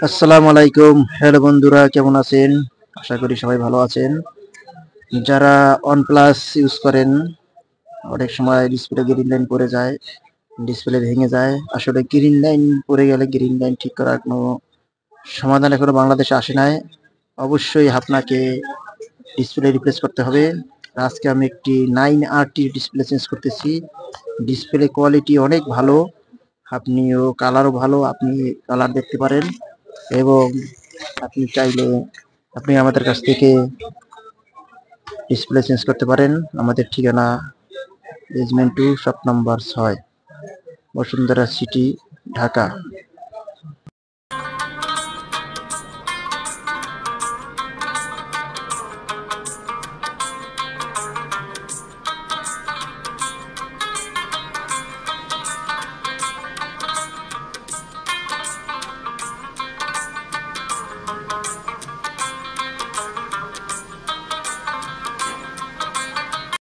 আসসালামু আলাইকুম। হ্যালো বন্ধুরা, কেমন আছেন? আশা করি সবাই ভালো আছেন। যারা OnePlus ইউজ করেন, অনেক সময় ডিসপ্লে গ্রিন লাইন পড়ে যায়, ডিসপ্লে ভেঙে যায়। আসলে গ্রিন লাইন পড়ে গেলে গ্রিন লাইন ঠিক করার কোনো সমাধান এখনো বাংলাদেশে আসে নাই। অবশ্যই আপনাকে ডিসপ্লে রিপ্লেস করতে হবে। আজকে আমি একটি 9RT ডিসপ্লে চেঞ্জ করতেছি। ডিসপ্লে কোয়ালিটি অনেক ভালো, আপনিও কালারও ভালো, আপনি কালার দেখতে পারেন এবং আপনি চাইলে আপনি আমাদের কাছ থেকে ডিসপ্লে চেঞ্জ করতে পারেন। আমাদের ঠিকানা basement 2 shop number 6, Bashundhara city, Dhaka.